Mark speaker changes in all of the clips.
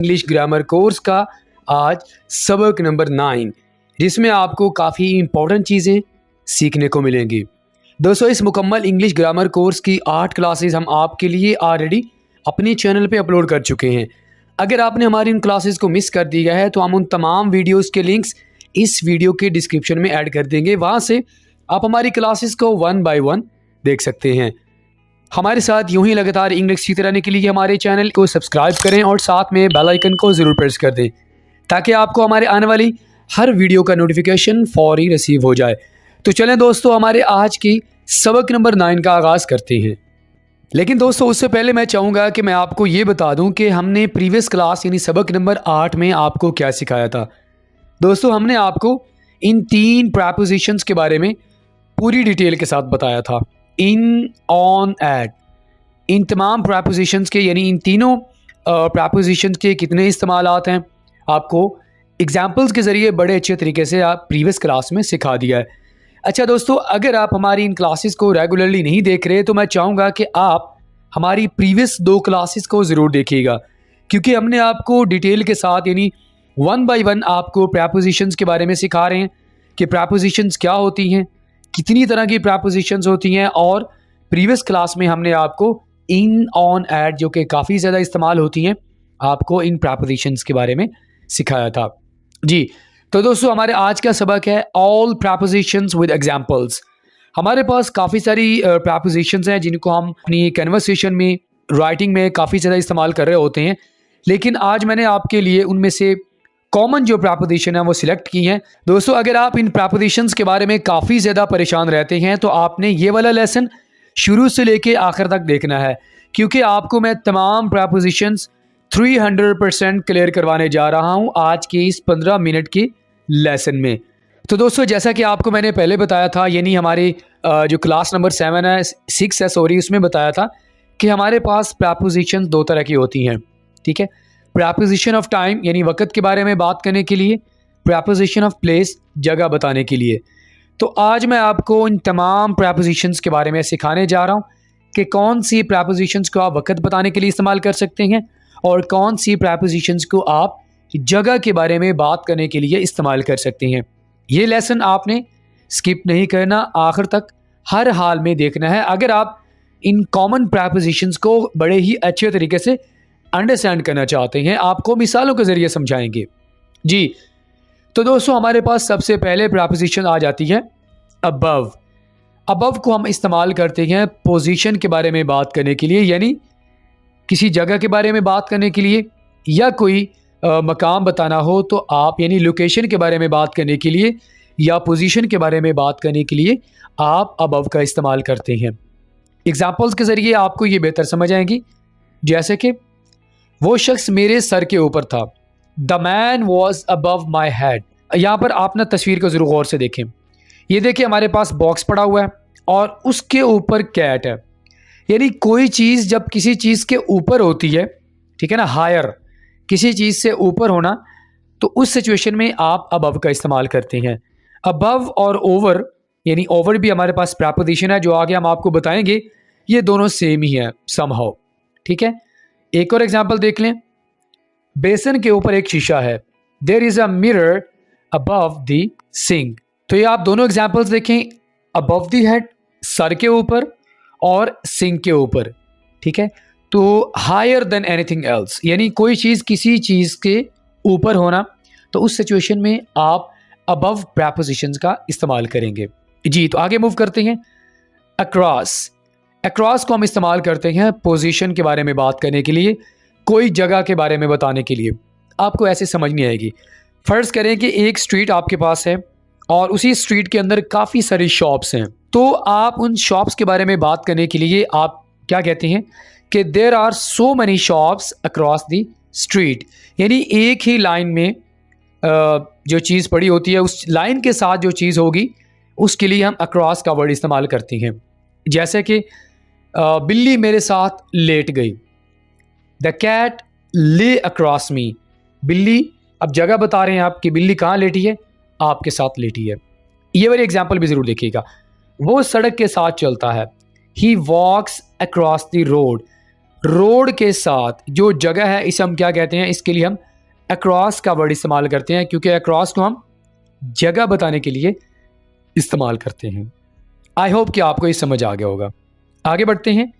Speaker 1: English grammar course का आज सबक नंबर 9, जिसमें आपको काफ़ी इम्पोर्टेंट चीज़ें सीखने को मिलेंगी। दोस्तों, इस मुकम्मल इंग्लिश ग्रामर कोर्स की 8 क्लासेस हम आपके लिए ऑलरेडी अपने चैनल पे अपलोड कर चुके हैं। अगर आपने हमारी इन क्लासेस को मिस कर दिया है तो हम उन तमाम वीडियोस के लिंक्स इस वीडियो के डिस्क्रिप्शन में ऐड कर देंगे। वहाँ से आप हमारी क्लासेस को 1 बाय 1 देख सकते हैं। हमारे साथ यूं ही लगातार इंग्लिश सीखते रहने के लिए हमारे चैनल को सब्सक्राइब करें और साथ में बेल आइकन को ज़रूर प्रेस कर दें, ताकि आपको हमारे आने वाली हर वीडियो का नोटिफिकेशन फौरी रिसीव हो जाए। तो चलें दोस्तों, हमारे आज की सबक नंबर 9 का आगाज़ करते हैं। लेकिन दोस्तों, उससे पहले मैं चाहूँगा कि मैं आपको ये बता दूँ कि हमने प्रीवियस क्लास यानी सबक नंबर 8 में आपको क्या सिखाया था। दोस्तों, हमने आपको इन 3 प्रपोजिशंस के बारे में पूरी डिटेल के साथ बताया था। इन, ऑन, एट, इन तमाम प्रपोजिशंस के यानी इन तीनों प्रपोजिशंस के कितने इस्तेमालात हैं आपको एग्जाम्पल्स के ज़रिए बड़े अच्छे तरीके से आप प्रीवियस क्लास में सिखा दिया है। अच्छा दोस्तों, अगर आप हमारी इन क्लासेस को रेगुलरली नहीं देख रहे तो मैं चाहूँगा कि आप हमारी प्रीवियस 2 क्लासेस को ज़रूर देखिएगा, क्योंकि हमने आपको डिटेल के साथ यानी 1 बाय 1 आपको प्रपोजिशंस के बारे में सिखा रहे हैं कि प्रपोजिशंस क्या होती हैं, कितनी तरह की प्रपोजिशंस होती हैं। और प्रीवियस क्लास में हमने आपको इन, ऑन, एट, जो कि काफ़ी ज़्यादा इस्तेमाल होती हैं, आपको इन प्रपोजिशंस के बारे में सिखाया था। जी, तो दोस्तों, हमारे आज का सबक है ऑल प्रपोजिशंस विद एग्जांपल्स। हमारे पास काफ़ी सारी प्रपोजिशंस हैं जिनको हम अपनी कन्वर्सेशन में, राइटिंग में काफ़ी ज़्यादा इस्तेमाल कर रहे होते हैं, लेकिन आज मैंने आपके लिए उनमें से कॉमन जो प्रपोजिशन है वो सिलेक्ट की हैं। दोस्तों, अगर आप इन प्रपोजिशंस के बारे में काफ़ी ज़्यादा परेशान रहते हैं तो आपने ये वाला लेसन शुरू से लेके आखिर तक देखना है, क्योंकि आपको मैं तमाम प्रपोजिशंस 300% क्लियर करवाने जा रहा हूँ आज के इस 15 मिनट के लेसन में। तो दोस्तों, जैसा कि आपको मैंने पहले बताया था, यानी हमारी जो क्लास नंबर 6 है सॉरी, उसमें बताया था कि हमारे पास प्रपोजिशंस 2 तरह की होती हैं। ठीक है, प्रपोजिशन ऑफ टाइम यानी वक़्त के बारे में बात करने के लिए, प्रपोजिशन ऑफ प्लेस जगह बताने के लिए। तो आज मैं आपको इन तमाम प्रपोजिशंस के बारे में सिखाने जा रहा हूँ कि कौन सी प्रपोजिशंस को आप वक़्त बताने के लिए इस्तेमाल कर सकते हैं और कौन सी प्रपोजिशंस को आप जगह के बारे में बात करने के लिए इस्तेमाल कर सकते हैं। ये लेसन आपने स्किप नहीं करना, आखिर तक हर हाल में देखना है अगर आप इन कॉमन प्रपोजिशंस को बड़े ही अच्छे तरीके से अंडरस्टैंड करना चाहते हैं। आपको मिसालों के ज़रिए समझाएंगे। जी, तो दोस्तों, हमारे पास सबसे पहले प्रपोजिशन आ जाती है अबव। अबव को हम इस्तेमाल करते हैं पोजीशन के बारे में बात करने के लिए, यानी किसी जगह के बारे में बात करने के लिए, या कोई मकाम बताना हो तो आप यानी लोकेशन के बारे में बात करने के लिए या पोजीशन के बारे में बात करने के लिए आप अबव का इस्तेमाल करते हैं। एग्जाम्पल्स के ज़रिए आपको ये बेहतर समझ आएंगी, जैसे कि वो शख्स मेरे सर के ऊपर था। The man was above my head. यहाँ पर आप ना तस्वीर को ज़रूर गौर से देखें। ये देखिए, हमारे पास बॉक्स पड़ा हुआ है और उसके ऊपर कैट है। यानी कोई चीज़ जब किसी चीज़ के ऊपर होती है, ठीक है ना, हायर, किसी चीज़ से ऊपर होना, तो उस सिचुएशन में आप अबव का इस्तेमाल करते हैं। अबव और ओवर, यानी ओवर भी हमारे पास प्रपोजिशन है जो आगे हम आपको बताएंगे, ये दोनों सेम ही है समहाउ। ठीक है, एक और एग्जाम्पल देख लें। बेसन के ऊपर एक शीशा है। There is a mirror above the sink. तो ये आप दोनों एग्जाम्पल्स देखें, अबव द हेड सर के ऊपर और सिंक के ऊपर। ठीक है, तो हायर देन एनीथिंग एल्स, यानी कोई चीज़ किसी चीज़ के ऊपर होना, तो उस सिचुएशन में आप अबव प्रपोजिशंस का इस्तेमाल करेंगे। जी, तो आगे मूव करते हैं। अक्रॉस। अक्रॉस को हम इस्तेमाल करते हैं पोजीशन के बारे में बात करने के लिए, कोई जगह के बारे में बताने के लिए। आपको ऐसे समझ नहीं आएगी। फ़र्ज़ करें कि एक स्ट्रीट आपके पास है और उसी स्ट्रीट के अंदर काफ़ी सारी शॉप्स हैं, तो आप उन शॉप्स के बारे में बात करने के लिए आप क्या कहते हैं कि there are so many shops across the street. यानी एक ही लाइन में जो चीज़ पड़ी होती है, उस लाइन के साथ जो चीज़ होगी उसके लिए हम अक्रॉस का वर्ड इस्तेमाल करते हैं। जैसे कि बिल्ली मेरे साथ लेट गई। द कैट ले अक्रॉस मी। बिल्ली, अब जगह बता रहे हैं आप कि बिल्ली कहाँ लेटी है, आपके साथ लेटी है। ये वाली एग्जाम्पल भी ज़रूर देखिएगा। वो सड़क के साथ चलता है। ही वॉक्स अक्रॉस द रोड। रोड के साथ जो जगह है इसे हम क्या कहते हैं, इसके लिए हम अक्रॉस का वर्ड इस्तेमाल करते हैं, क्योंकि अक्रॉस को हम जगह बताने के लिए इस्तेमाल करते हैं। आई होप कि आपको ये समझ आ गया होगा। आगे बढ़ते हैं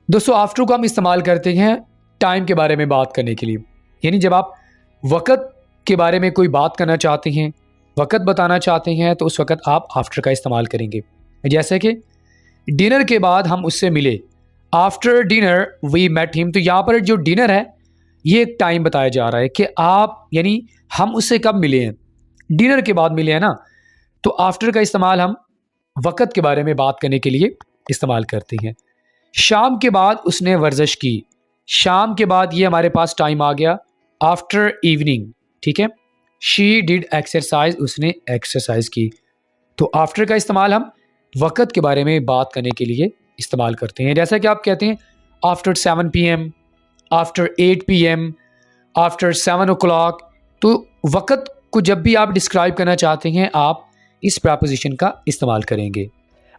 Speaker 1: दोस्तों। आफ्टर को हम इस्तेमाल करते हैं टाइम के बारे में बात करने के लिए, यानी जब आप वक़्त के बारे में कोई बात करना चाहते हैं, वक़्त बताना चाहते हैं, तो उस वक़्त आप आफ्टर का इस्तेमाल करेंगे। जैसे कि डिनर के बाद हम उससे मिले, after dinner we met him. तो यहाँ पर जो डिनर है ये एक टाइम बताया जा रहा है कि आप, यानी हम उससे कब मिले हैं, डिनर के बाद मिले हैं ना। तो आफ्टर का इस्तेमाल हम वक़्त के बारे में बात करने के लिए इस्तेमाल करते हैं। शाम के बाद उसने वर्जिश की, शाम के बाद ये हमारे पास टाइम आ गया आफ्टर इवनिंग, ठीक है। शी डिड एक्सरसाइज, उसने एक्सरसाइज की। तो आफ्टर का इस्तेमाल हम वक़्त के बारे में बात करने के लिए इस्तेमाल करते हैं। जैसा कि आप कहते हैं after 7 PM, after 8 PM, after 7 o'clock। तो वक़्त को जब भी आप डिस्क्राइब करना चाहते हैं आप इस प्रपोजिशन का इस्तेमाल करेंगे।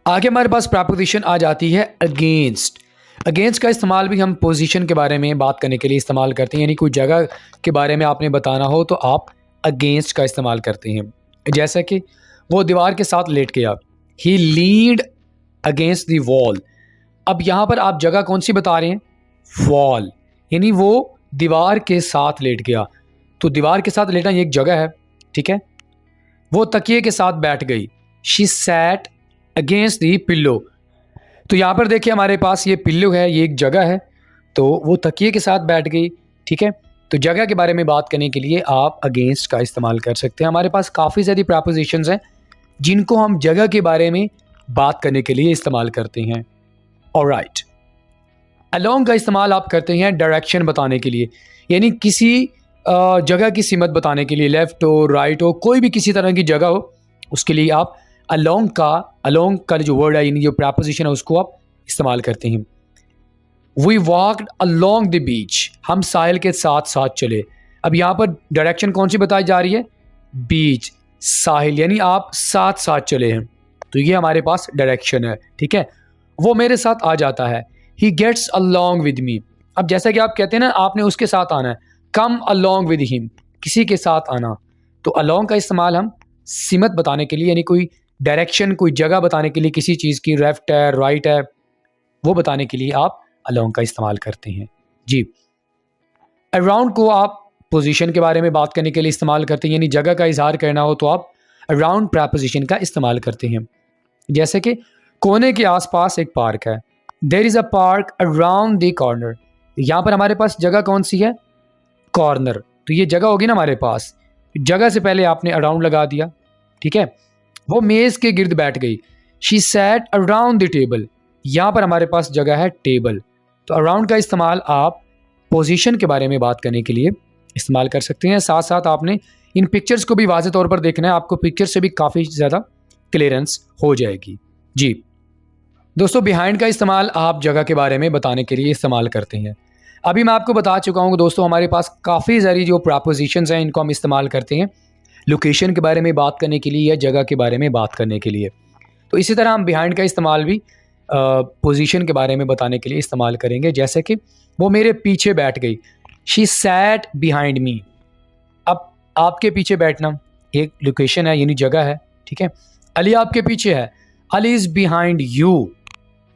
Speaker 1: आगे हमारे पास प्रपोजिशन आ जाती है अगेंस्ट। अगेंस्ट का इस्तेमाल भी हम पोजीशन के बारे में बात करने के लिए इस्तेमाल करते हैं, यानी कोई जगह के बारे में आपने बताना हो तो आप अगेंस्ट का इस्तेमाल करते हैं। जैसा कि वो दीवार के साथ लेट गया, ही लीन्ड अगेंस्ट द वॉल। अब यहाँ पर आप जगह कौन सी बता रहे हैं, वॉल, यानी वो दीवार के साथ लेट गया। तो दीवार के साथ लेटना ये एक जगह है, ठीक है। वो तकिए के साथ बैठ गई, she set against the pillow. तो यहाँ पर देखिए हमारे पास ये पिल्लो है, ये एक जगह है, तो वो तकिए के साथ बैठ गई, ठीक है। तो जगह के बारे में बात करने के लिए आप अगेंस्ट का इस्तेमाल कर सकते हैं। हमारे पास काफ़ी सारी प्रपोजिशंस हैं जिनको हम जगह के बारे में बात करने के लिए इस्तेमाल करते हैं। ऑलराइट, अलोंग का इस्तेमाल आप करते हैं डायरेक्शन बताने के लिए, यानी किसी जगह की सिमत बताने के लिए, लेफ़्ट हो राइट हो, कोई भी किसी तरह की जगह हो, उसके लिए आप अलोंग का जो वर्ड है, यानी जो प्रपोजिशन है, उसको आप इस्तेमाल करते हैं। We walked along the beach, हम साहिल के साथ साथ चले। अब यहाँ पर डायरेक्शन कौन सी बताई जा रही है, बीच, साहिल, यानी आप साथ साथ चले हैं, तो ये हमारे पास डायरेक्शन है, ठीक है। वो मेरे साथ आ जाता है, he gets along with me. अब जैसा कि आप कहते हैं ना, आपने उसके साथ आना है, कम अलोंग विद हिम, किसी के साथ आना। तो अलोंग का इस्तेमाल हम सिमत बताने के लिए, यानी कोई डायरेक्शन, कोई जगह बताने के लिए, किसी चीज़ की लेफ्ट है राइट है, वो बताने के लिए आप अलोंग का इस्तेमाल करते हैं जी। अराउंड को आप पोजीशन के बारे में बात करने के लिए इस्तेमाल करते हैं, यानी जगह का इजहार करना हो तो आप अराउंड प्रपोजिशन का इस्तेमाल करते हैं। जैसे कि कोने के आसपास एक पार्क है, there is a park around the corner. यहाँ पर हमारे पास जगह कौन सी है, कॉर्नर, तो ये जगह होगी ना हमारे पास। जगह से पहले आपने अराउंड लगा दिया, ठीक है। वो मेज़ के गिर्द बैठ गई, she set around the table. यहाँ पर हमारे पास जगह है टेबल। तो अराउंड का इस्तेमाल आप पोजीशन के बारे में बात करने के लिए इस्तेमाल कर सकते हैं। साथ साथ आपने इन पिक्चर्स को भी वाज़े तौर पर देखना है, आपको पिक्चर से भी काफ़ी ज़्यादा क्लियरेंस हो जाएगी जी। दोस्तों, बिहाइंड का इस्तेमाल आप जगह के बारे में बताने के लिए इस्तेमाल करते हैं। अभी मैं आपको बता चुका हूँ दोस्तों, हमारे पास काफ़ी सारी जो प्रपोजिशंस हैं इनको हम इस्तेमाल करते हैं लोकेशन के बारे में बात करने के लिए या जगह के बारे में बात करने के लिए। तो इसी तरह हम बिहाइंड का इस्तेमाल भी पोजीशन के बारे में बताने के लिए इस्तेमाल करेंगे। जैसे कि वो मेरे पीछे बैठ गई, शी सैट बिहाइंड मी। अब आपके पीछे बैठना एक लोकेशन है, यानी जगह है, ठीक है। अली आपके पीछे है, Ali is behind you,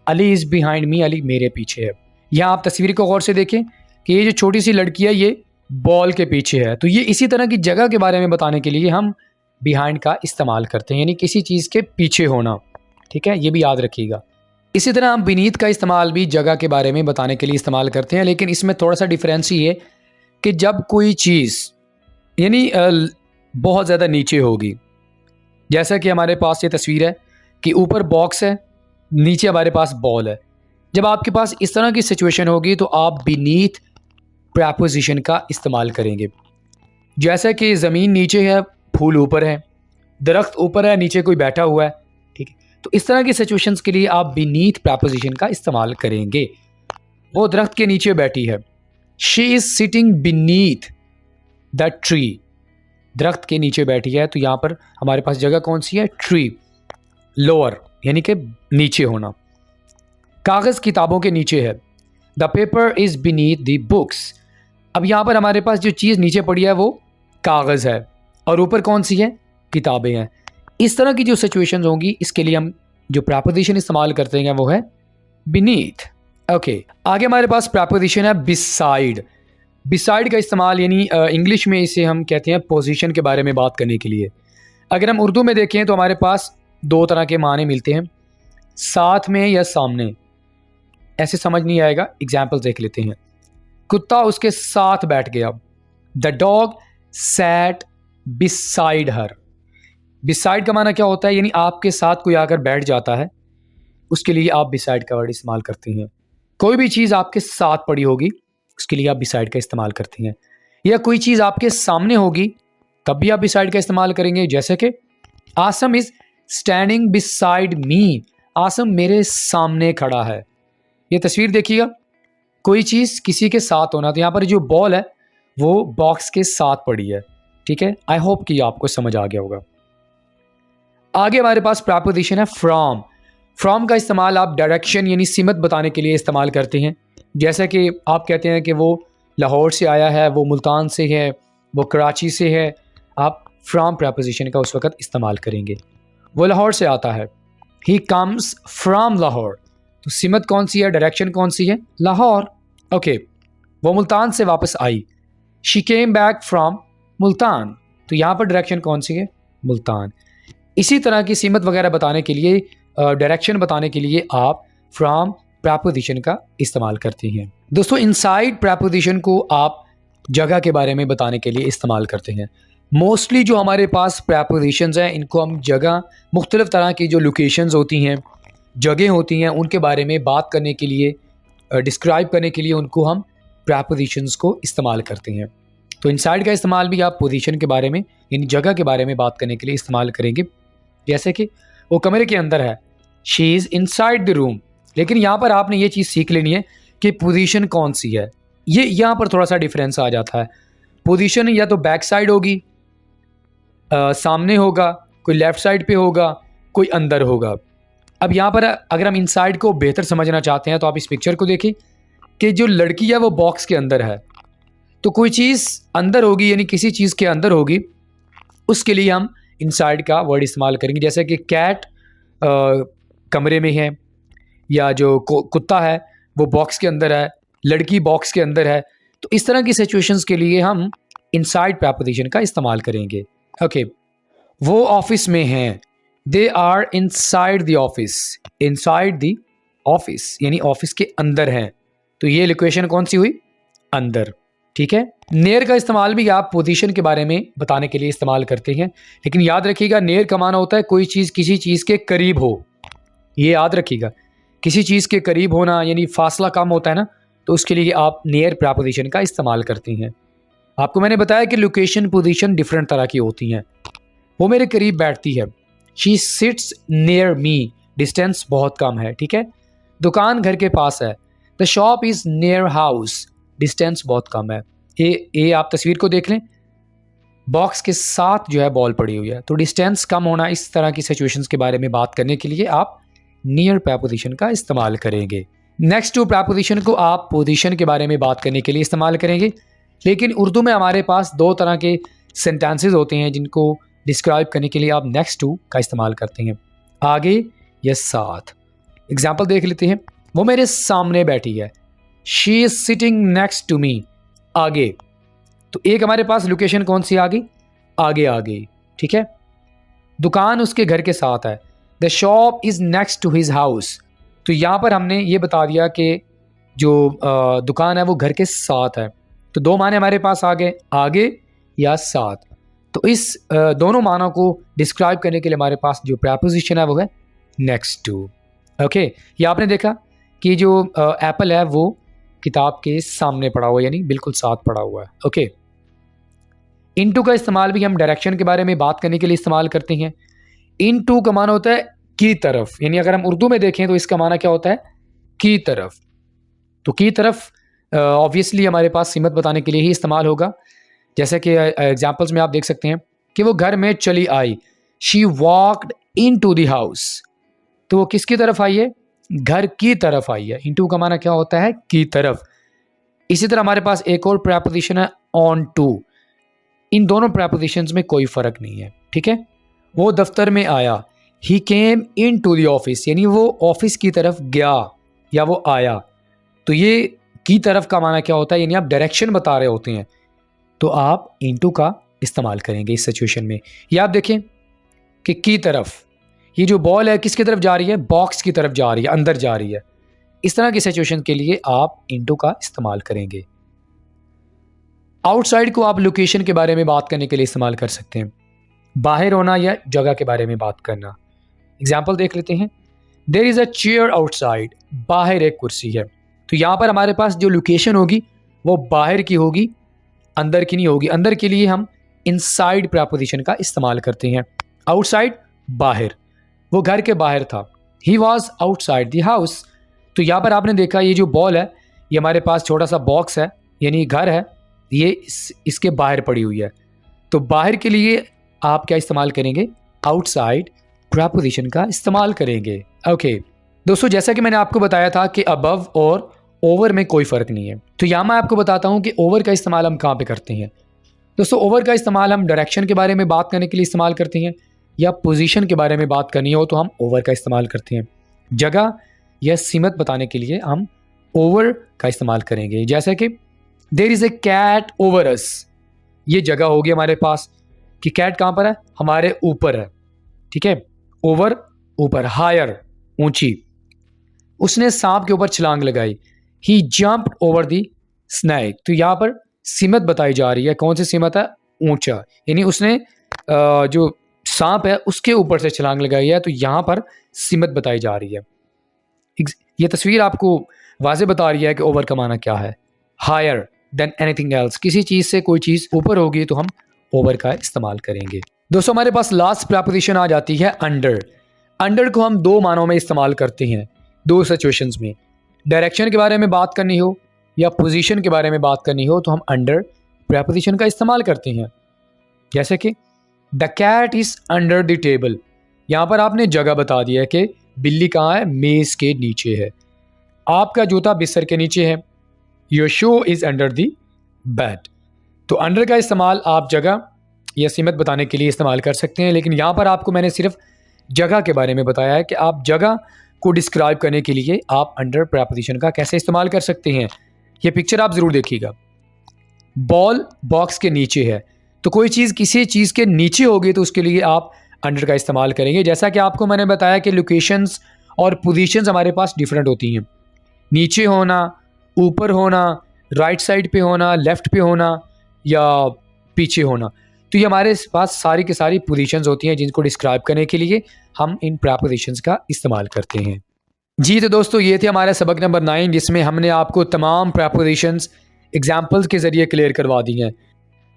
Speaker 1: Ali is behind me, Ali मेरे पीछे है। यहाँ आप तस्वीर को गौर से देखें कि ये जो छोटी सी लड़की है ये बॉल के पीछे है। तो ये इसी तरह की जगह के बारे में बताने के लिए हम बिहाइंड का इस्तेमाल करते हैं, यानी किसी चीज़ के पीछे होना, ठीक है, ये भी याद रखिएगा। इसी तरह हम बीनीथ का इस्तेमाल भी जगह के बारे में बताने के लिए इस्तेमाल करते हैं, लेकिन इसमें थोड़ा सा डिफरेंस ये है कि जब कोई चीज़ यानी बहुत ज़्यादा नीचे होगी, जैसा कि हमारे पास ये तस्वीर है कि ऊपर बॉक्स है, नीचे हमारे पास बॉल है। जब आपके पास इस तरह की सिचुएशन होगी तो आप बीनीथ प्रपोजिशन का इस्तेमाल करेंगे। जैसा कि ज़मीन नीचे है, फूल ऊपर है, दरख्त ऊपर है, नीचे कोई बैठा हुआ है, ठीक है। तो इस तरह की सिचुएशंस के लिए आप बीनीथ प्रपोजिशन का इस्तेमाल करेंगे। वो दरख्त के नीचे बैठी है, she is sitting beneath the tree, दरख्त के नीचे बैठी है। तो यहाँ पर हमारे पास जगह कौन सी है, ट्री, लोअर यानी कि नीचे होना। कागज़ किताबों के नीचे है, the paper is beneath the books. अब यहाँ पर हमारे पास जो चीज़ नीचे पड़ी है वो कागज़ है और ऊपर कौन सी है, किताबें हैं। इस तरह की जो सिचुएशन होंगी इसके लिए हम जो प्रपोजिशन इस्तेमाल करते हैं वो है बीनीथ। ओके, आगे हमारे पास प्रपोजिशन है बिसाइड। बिसाइड का इस्तेमाल यानी इंग्लिश में इसे हम कहते हैं पोजीशन के बारे में बात करने के लिए। अगर हम उर्दू में देखें तो हमारे पास दो तरह के माने मिलते हैं, साथ में या सामने। ऐसे समझ नहीं आएगा, एग्जाम्पल देख लेते हैं। कुत्ता उसके साथ बैठ गया, the dog sat beside her. Beside का माना क्या होता है, यानी आपके साथ कोई आकर बैठ जाता है, उसके लिए आप बिसाइड का वर्ड इस्तेमाल करते हैं। कोई भी चीज़ आपके साथ पड़ी होगी उसके लिए आप बिसाइड का इस्तेमाल करते हैं, या कोई चीज़ आपके सामने होगी तब भी आप बिसाइड का इस्तेमाल करेंगे। जैसे कि Asam is standing beside me, Asam मेरे सामने खड़ा है। ये तस्वीर देखिएगा, कोई चीज़ किसी के साथ होना, तो यहाँ पर जो बॉल है वो बॉक्स के साथ पड़ी है। ठीक है, आई होप कि आपको समझ आ गया होगा। आगे हमारे पास प्रपोजिशन है फ्रॉम। फ्रॉम का इस्तेमाल आप डायरेक्शन यानी सिमत बताने के लिए इस्तेमाल करते हैं। जैसे कि आप कहते हैं कि वो लाहौर से आया है, वो मुल्तान से है, वो कराची से है, आप फ्रॉम प्रपोजिशन का उस वक़्त इस्तेमाल करेंगे। वो लाहौर से आता है, ही कम्स फ्रॉम लाहौर, तो सिमत कौन सी है, डायरेक्शन कौन सी है, लाहौर। ओके, वो मुल्तान से वापस आई, she came back from Multan, तो यहाँ पर डायरेक्शन कौन सी है, मुल्तान। इसी तरह की सिमत वगैरह बताने के लिए, डायरेक्शन बताने के लिए आप फ्रॉम प्रपोजिशन का इस्तेमाल करते हैं। दोस्तों, इनसाइड प्रपोजिशन को आप जगह के बारे में बताने के लिए इस्तेमाल करते हैं। मोस्टली जो हमारे पास प्रपोजिशंस हैं इनको हम जगह, मुख्तलिफ तरह की जो लोकेशंस होती हैं, जगह होती हैं, उनके बारे में बात करने के लिए, डिस्क्राइब करने के लिए उनको हम प्रपोजिशंस को इस्तेमाल करते हैं। तो इनसाइड का इस्तेमाल भी आप पोजीशन के बारे में, यानी जगह के बारे में बात करने के लिए इस्तेमाल करेंगे। जैसे कि वो कमरे के अंदर है, she is inside the room. लेकिन यहाँ पर आपने ये चीज़ सीख लेनी है कि पोजीशन कौन सी है। ये यहाँ पर थोड़ा सा डिफरेंस आ जाता है। पोजीशन या तो बैक साइड होगी, सामने होगा, कोई लेफ़्ट साइड पे होगा, कोई अंदर होगा। अब यहाँ पर अगर हम इनसाइड को बेहतर समझना चाहते हैं तो आप इस पिक्चर को देखिए कि जो लड़की है वो बॉक्स के अंदर है, तो कोई चीज़ अंदर होगी, यानी किसी चीज़ के अंदर होगी, उसके लिए हम इनसाइड का वर्ड इस्तेमाल करेंगे। जैसे कि कैट कमरे में है, या जो कुत्ता है वो बॉक्स के अंदर है, लड़की बॉक्स के अंदर है। तो इस तरह की सिचुएशंस के लिए हम इनसाइड प्रपोजिशन का इस्तेमाल करेंगे। ओके, वो ऑफिस में हैं, they are inside the office, inside the office यानी ऑफिस के अंदर हैं, तो ये लोकेशन कौन सी हुई, अंदर। ठीक है, नेयर का इस्तेमाल भी आप पोजीशन के बारे में बताने के लिए इस्तेमाल करते हैं, लेकिन याद रखिएगा नेयर का माना होता है कोई चीज़ किसी चीज़ के करीब हो। ये याद रखिएगा, किसी चीज़ के करीब होना यानी फासला कम होता है ना, तो उसके लिए आप नियर प्रपोजिशन का इस्तेमाल करते हैं। आपको मैंने बताया कि लोकेशन पोजीशन डिफरेंट तरह की होती हैं। वो मेरे करीब बैठती है, she seats near me, distance बहुत कम है। ठीक है, दुकान घर के पास है, the shop is near house, distance बहुत कम है। ये आप तस्वीर को देख लें, बॉक्स के साथ जो है बॉल पड़ी हुई है, तो डिस्टेंस कम होना, इस तरह की सिचुएशंस के बारे में बात करने के लिए आप नियर प्रपोजिशन का इस्तेमाल करेंगे। नेक्स्ट टू प्रपोजिशन को आप पोजीशन के बारे में बात करने के लिए इस्तेमाल करेंगे, लेकिन उर्दू में हमारे पास दो तरह के सेंटेंसेस होते हैं जिनको डिस्क्राइब करने के लिए आप नेक्स्ट टू का इस्तेमाल करते हैं, आगे या साथ। एग्जाम्पल देख लेते हैं, वो मेरे सामने बैठी है, she is sitting next to me, आगे। तो एक हमारे पास लोकेशन कौन सी आ गई, आगे आ गई। ठीक है, दुकान उसके घर के साथ है, the shop is next to his house, तो यहाँ पर हमने ये बता दिया कि जो दुकान है वो घर के साथ है। तो दो माने हमारे पास आ गए, आगे या साथ। तो इस दोनों मानों को डिस्क्राइब करने के लिए हमारे पास जो प्रपोजिशन है वो है नेक्स्ट टू। ओके, ये आपने देखा कि जो एप्पल है वो किताब के सामने पड़ा हुआ है, यानी बिल्कुल साथ पड़ा हुआ है। ओके, इनटू का इस्तेमाल भी हम डायरेक्शन के बारे में बात करने के लिए इस्तेमाल करते हैं। इनटू का माना होता है की तरफ, यानी अगर हम उर्दू में देखें तो इसका माना क्या होता है, की तरफ। तो की तरफ ऑब्वियसली हमारे पास सीमत बताने के लिए ही इस्तेमाल होगा। जैसे कि एग्जाम्पल्स में आप देख सकते हैं कि वो घर में चली आई, she walked into the house, तो वो किसकी तरफ आई है, घर की तरफ आई है। इनटू का माना क्या होता है? की तरफ। इसी तरह हमारे पास एक और प्रेपोजिशन है ऑन टू। इन दोनों प्रेपोजिशंस में कोई फर्क नहीं है, ठीक है। वो दफ्तर में आया, ही केम इन टू द ऑफिस, यानी वो ऑफिस की तरफ गया या वो आया। तो ये की तरफ का माना क्या होता है? यानी आप डायरेक्शन बता रहे होते हैं तो आप इनटू का इस्तेमाल करेंगे इस सिचुएशन में। या आप देखें कि की तरफ, ये जो बॉल है किसकी तरफ जा रही है? बॉक्स की तरफ जा रही है, अंदर जा रही है। इस तरह की सिचुएशन के लिए आप इनटू का इस्तेमाल करेंगे। आउटसाइड को आप लोकेशन के बारे में बात करने के लिए इस्तेमाल कर सकते हैं, बाहर होना या जगह के बारे में बात करना। एग्जाम्पल देख लेते हैं। There is a chair outside, बाहर एक कुर्सी है। तो यहाँ पर हमारे पास जो लोकेशन होगी वो बाहर की होगी, अंदर की नहीं होगी। अंदर के लिए हम इनसाइड प्रेपोजिशन का इस्तेमाल करते हैं। आउटसाइड बाहर, वो घर के बाहर था। He was outside the house. तो यहाँ पर आपने देखा ये जो बॉल है ये हमारे पास छोटा सा बॉक्स है, यानी घर है, ये इसके बाहर पड़ी हुई है। तो बाहर के लिए आप क्या इस्तेमाल करेंगे? आउटसाइड प्रेपोजिशन का इस्तेमाल करेंगे। ओके दोस्तों, जैसा कि मैंने आपको बताया था कि अबव और ओवर में कोई फ़र्क नहीं है, तो यहाँ मैं आपको बताता हूँ कि ओवर का इस्तेमाल हम कहाँ पे करते हैं। दोस्तों ओवर का इस्तेमाल हम डायरेक्शन के बारे में बात करने के लिए इस्तेमाल करते हैं, या पोजीशन के बारे में बात करनी हो तो हम ओवर का इस्तेमाल करते हैं। जगह या सीमत बताने के लिए हम ओवर का इस्तेमाल करेंगे। जैसे कि there is a cat over us, ये जगह होगी हमारे पास कि कैट कहाँ पर है? हमारे ऊपर है, ठीक है। ओवर ऊपर, हायर ऊंची। उसने सांप के ऊपर छलांग लगाई, ही जंप्ड ओवर दी स्नैक। तो यहाँ पर सीमत बताई जा रही है। कौन सी सीमत है? ऊंचा, यानी उसने जो सांप है उसके ऊपर से छलांग लगाई है, तो यहाँ पर सीमत बताई जा रही है। ये तस्वीर आपको वाज़े बता रही है कि ओवर का माना क्या है। हायर देन एनीथिंग एल्स, किसी चीज़ से कोई चीज़ ऊपर होगी तो हम ओवर का इस्तेमाल करेंगे। दोस्तों हमारे पास लास्ट प्रेपोजिशन आ जाती है अंडर। अंडर को हम दो मानों में इस्तेमाल करते हैं, दो सिचुएशंस में। डायरेक्शन के बारे में बात करनी हो या पोजीशन के बारे में बात करनी हो तो हम अंडर प्रेपोजिशन का इस्तेमाल करते हैं। जैसे कि the cat is under the table, यहाँ पर आपने जगह बता दिया है कि बिल्ली कहाँ है? मेज़ के नीचे है। आपका जूता बिस्तर के नीचे है। Your shoe is under the bed. तो अंडर का इस्तेमाल आप जगह या सीमत बताने के लिए इस्तेमाल कर सकते हैं, लेकिन यहाँ पर आपको मैंने सिर्फ जगह के बारे में बताया है कि आप जगह को डिस्क्राइब करने के लिए आप अंडर प्रेपोजिशन का कैसे इस्तेमाल कर सकते हैं। ये पिक्चर आप ज़रूर देखिएगा। बॉल बॉक्स के नीचे है, तो कोई चीज़ किसी चीज़ के नीचे होगी तो उसके लिए आप अंडर का इस्तेमाल करेंगे। जैसा कि आपको मैंने बताया कि लोकेशंस और पोजीशंस हमारे पास डिफरेंट होती हैं। नीचे होना, ऊपर होना, राइट साइड पे होना, लेफ़्ट पे होना या पीछे होना, तो ये हमारे पास सारी की सारी पोजीशंस होती हैं जिनको डिस्क्राइब करने के लिए हम इन प्रेपोजिशंस का इस्तेमाल करते हैं। जी तो दोस्तों ये थे हमारा सबक नंबर 9, जिसमें हमने आपको तमाम प्रेपोजिशंस एग्जाम्पल्स के ज़रिए क्लियर करवा दी हैं।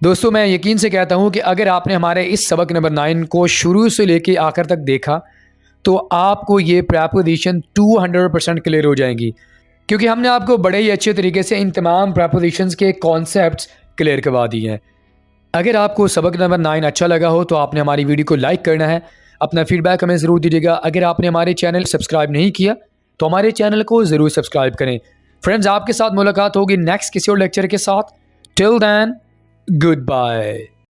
Speaker 1: दोस्तों मैं यकीन से कहता हूँ कि अगर आपने हमारे इस सबक नंबर 9 को शुरू से लेके आखिर तक देखा तो आपको ये प्रेपोजिशन 200% क्लियर हो जाएंगी, क्योंकि हमने आपको बड़े ही अच्छे तरीके से इन तमाम प्रेपोजिशंस के कॉन्सेप्ट्स क्लियर करवा दिए हैं। अगर आपको सबक नंबर 9 अच्छा लगा हो तो आपने हमारी वीडियो को लाइक करना है, अपना फीडबैक हमें ज़रूर दीजिएगा। अगर आपने हमारे चैनल सब्सक्राइब नहीं किया तो हमारे चैनल को ज़रूर सब्सक्राइब करें। फ्रेंड्स आपके साथ मुलाकात होगी नेक्स्ट किसी और लेक्चर के साथ। Till then good bye.